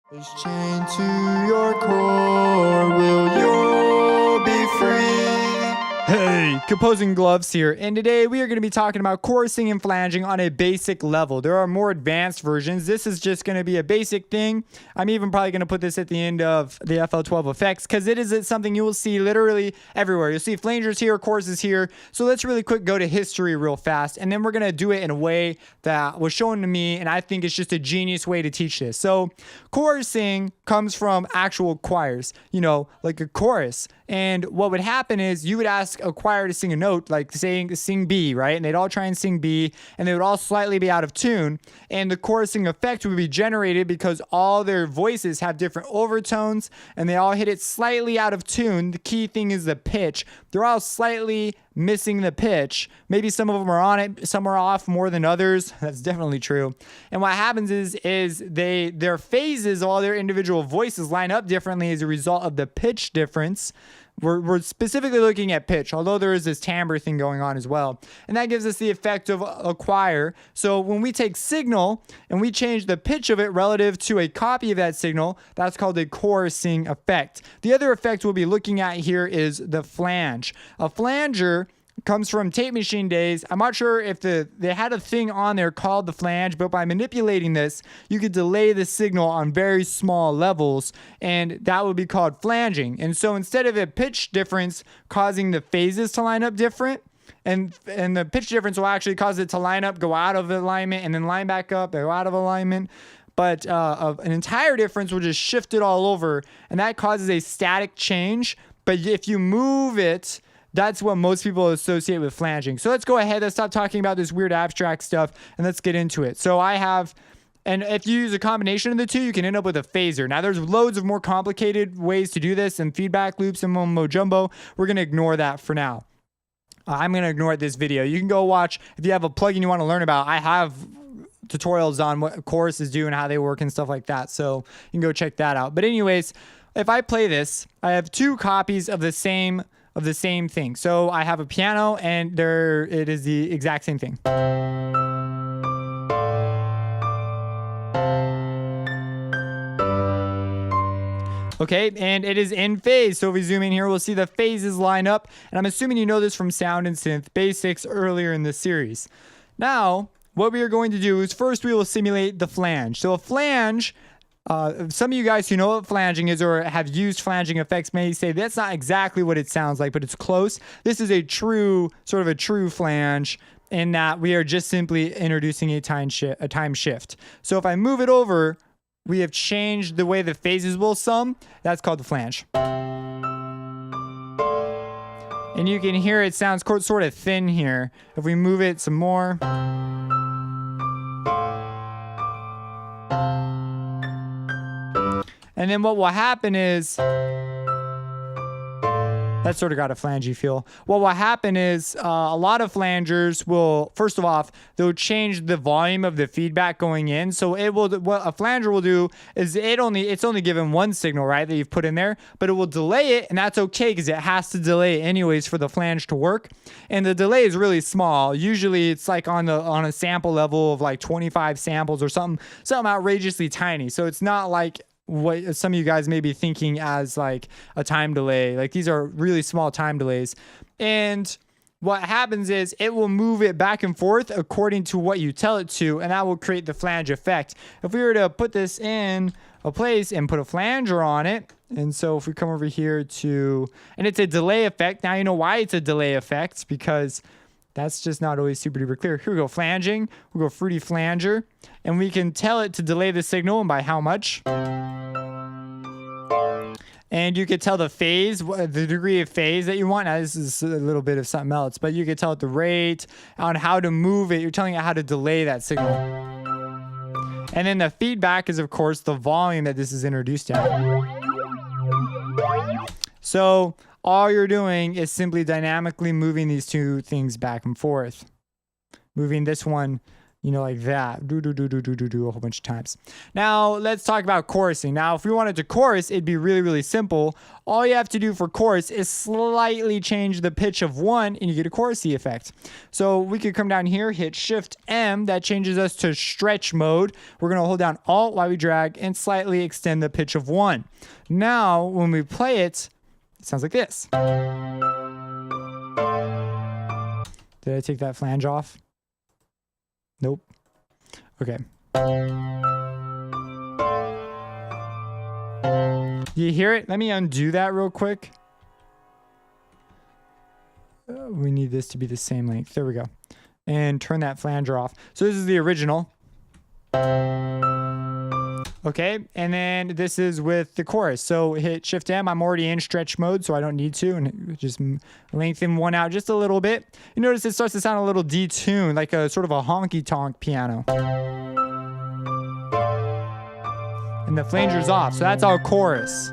Is chained to your core, will you be free? Hey, Composing Gloves here, and today we are going to be talking about chorusing and flanging on a basic level. There are more advanced versions. This is just going to be a basic thing. I'm even probably going to put this at the end of the FL12 effects because it is something you will see literally everywhere. You'll see flangers here, choruses here. So let's really quick go to history real fast, and then we're going to do it in a way that was shown to me, and I think it's just a genius way to teach this. So chorusing comes from actual choirs, like a chorus. And what would happen is you would ask a choir to sing a note, like saying sing B, right? And they'd all try and sing B, and they would all slightly be out of tune. And the chorusing effect would be generated because all their voices have different overtones, and they all hit it slightly out of tune. The key thing is the pitch. They're all slightly missing the pitch. Maybe some of them are on it, some are off more than others. That's definitely true. And what happens is their phases, all their individual voices line up differently as a result of the pitch difference. We're specifically looking at pitch, although there is this timbre thing going on as well. And that gives us the effect of a choir. So when we take signal and we change the pitch of it relative to a copy of that signal, that's called a chorusing effect. The other effect we'll be looking at here is the flange. A flanger comes from tape machine days. I'm not sure if they had a thing on there called the flange, but by manipulating this, you could delay the signal on very small levels, and that would be called flanging. And so instead of a pitch difference causing the phases to line up different, and the pitch difference will actually cause it to line up, go out of alignment, and then line back up, go out of alignment. But an entire difference will just shift it all over, and that causes a static change. But if you move it, that's what most people associate with flanging. So let's go ahead. Let's stop talking about this weird abstract stuff and let's get into it. So and if you use a combination of the two, you can end up with a phaser. Now there's loads of more complicated ways to do this and feedback loops and mumbo jumbo. We're going to ignore that for now. I'm going to ignore this video. You can go watch, if you have a plugin you want to learn about, I have tutorials on what choruses do and how they work and stuff like that. So you can go check that out. But anyways, if I play this, I have two copies of the same thing. So I have a piano and it is the exact same thing. Okay, and it is in phase. So if we zoom in here, we'll see the phases line up. And I'm assuming you know this from Sound and Synth Basics earlier in this series. Now, what we are going to do is first we will simulate the flange. So a flange, some of you guys who know what flanging is or have used flanging effects may say that's not exactly what it sounds like, but it's close. This is a true flange in that we are just simply introducing a time shift. So if I move it over, we have changed the way the phases will sum. That's called the flange. And you can hear it sounds sort of thin here. If we move it some more. And then what will happen is, that sort of got a flangey feel. What will happen is a lot of flangers will, first of all, they'll change the volume of the feedback going in. So what a flanger will do is it's only given one signal, right, that you've put in there, but it will delay it, and that's okay because it has to delay it anyways for the flange to work. And the delay is really small. Usually it's like on a sample level of like 25 samples or something outrageously tiny. So it's not like what some of you guys may be thinking as like a time delay. Like these are really small time delays. And what happens is it will move it back and forth according to what you tell it to, and that will create the flange effect. If we were to put this in a place and put a flanger on it, and so if we come over here and it's a delay effect. Now you know why it's a delay effect, because that's just not always super duper clear. Here we go, flanging. We'll go fruity flanger. And we can tell it to delay the signal and by how much. And you could tell the phase, the degree of phase that you want. Now this is a little bit of something else, but you could tell it the rate, on how to move it. You're telling it how to delay that signal. And then the feedback is, of course, the volume that this is introduced at. So all you're doing is simply dynamically moving these two things back and forth. Moving this one You know, like that. Do a whole bunch of times. Now, let's talk about chorusing. Now, if we wanted to chorus, it'd be really, really simple. All you have to do for chorus is slightly change the pitch of 1 and you get a chorusy effect. So we could come down here, hit Shift M. That changes us to stretch mode. We're going to hold down Alt while we drag and slightly extend the pitch of 1. Now, when we play it, it sounds like this. Did I take that flange off? Nope. Okay. You hear it? Let me undo that real quick. We need this to be the same length. There we go. And turn that flanger off. So this is the original. Okay, and then this is with the chorus. So hit Shift M. I'm already in stretch mode, so I don't need to. And just lengthen 1 out just a little bit. You notice it starts to sound a little detuned, like a sort of a honky-tonk piano. And the flanger's off, so that's our chorus.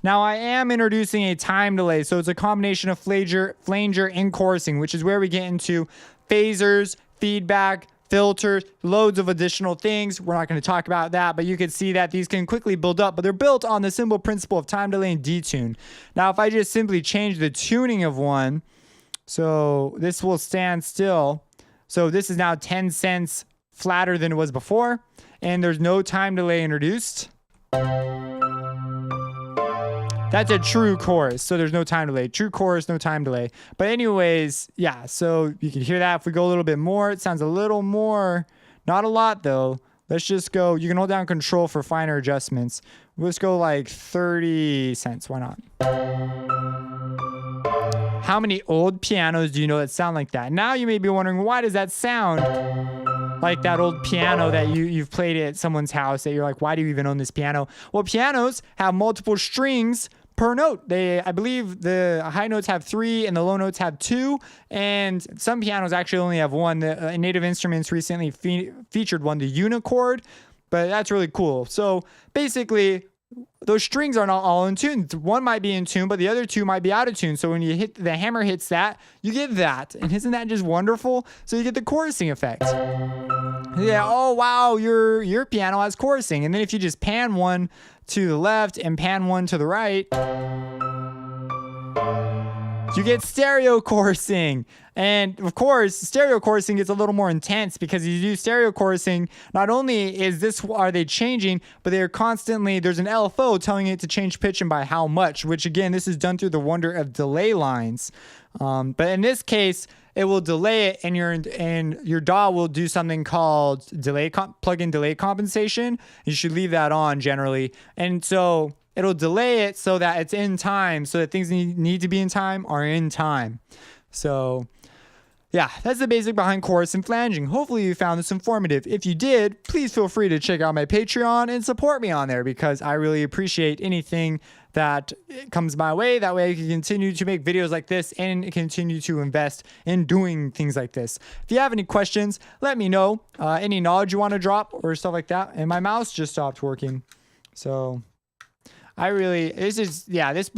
Now I am introducing a time delay, so it's a combination of flanger and chorusing, which is where we get into phasers, feedback, filters, loads of additional things. We're not going to talk about that, but you can see that these can quickly build up, but they're built on the simple principle of time delay and detune. Now, if I just simply change the tuning of one, so this will stand still. So this is now 10 cents flatter than it was before, and there's no time delay introduced. That's a true chorus, so there's no time delay. True chorus, no time delay. But anyways, yeah, so you can hear that. If we go a little bit more, it sounds a little more, not a lot though. Let's just go, you can hold down Control for finer adjustments. Let's go like 30 cents, why not? How many old pianos do you know that sound like that? Now you may be wondering, why does that sound like that old piano that you've played at someone's house that you're like, why do you even own this piano? Well, pianos have multiple strings per note. I believe the high notes have 3 and the low notes have 2, and some pianos actually only have 1. The Native Instruments recently featured one, the unichord, but that's really cool. So basically, those strings are not all in tune. One might be in tune, but the other 2 might be out of tune. So when you hit the hammer hits that, you get that. And isn't that just wonderful? So you get the chorusing effect. Yeah, oh wow, your piano has chorusing. And then if you just pan one to the left and pan one to the right, you get stereo chorusing. And of course, stereo chorusing gets a little more intense because you do stereo chorusing, not only are they changing, but they're constantly, there's an LFO telling it to change pitch and by how much, which again, this is done through the wonder of delay lines. But in this case, it will delay it, and your DAW will do something called plug-in delay compensation. You should leave that on generally. And so it'll delay it so that it's in time, so that things need to be in time are in time. So yeah, that's the basic behind chorus and flanging. Hopefully you found this informative. If you did, please feel free to check out my Patreon and support me on there, because I really appreciate anything that comes my way. That way I can continue to make videos like this and continue to invest in doing things like this. If you have any questions, let me know. Any knowledge you want to drop or stuff like that. And my mouse just stopped working. So this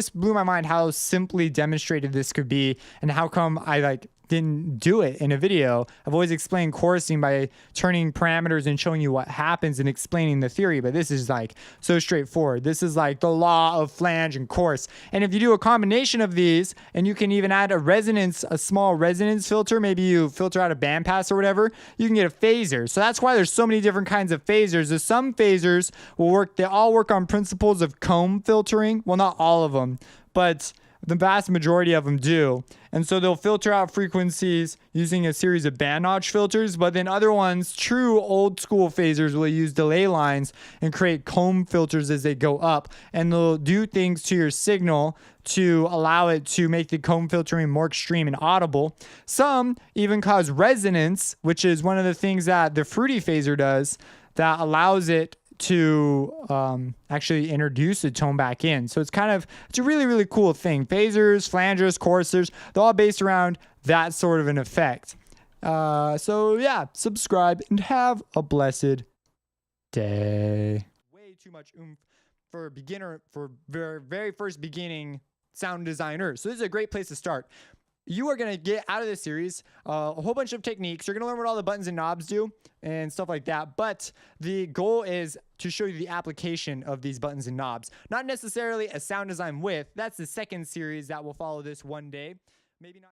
blew my mind how simply demonstrated this could be, and how come I didn't do it in a video. I've always explained chorusing by turning parameters and showing you what happens and explaining the theory, but this is so straightforward. This is the law of flange and chorus. And if you do a combination of these, and you can even add a small resonance filter, maybe you filter out a bandpass or whatever, you can get a phaser. So that's why there's so many different kinds of phasers. There's some phasers they all work on principles of comb filtering. Well, not all of them, but the vast majority of them do. And so they'll filter out frequencies using a series of band notch filters, but then other ones, true old school phasers, will use delay lines and create comb filters as they go up. And they'll do things to your signal to allow it to make the comb filtering more extreme and audible. Some even cause resonance, which is one of the things that the fruity phaser does, that allows it to actually introduce a tone back in. So it's a really, really cool thing. Phasers, flangers, chorusers, they're all based around that sort of an effect. So yeah, subscribe and have a blessed day. Way too much oomph for very, very first beginning sound designer. So this is a great place to start. You are going to get out of this series a whole bunch of techniques. You're going to learn what all the buttons and knobs do and stuff like that. But the goal is to show you the application of these buttons and knobs, not necessarily a sound design with. That's the second series that will follow this one day. Maybe not.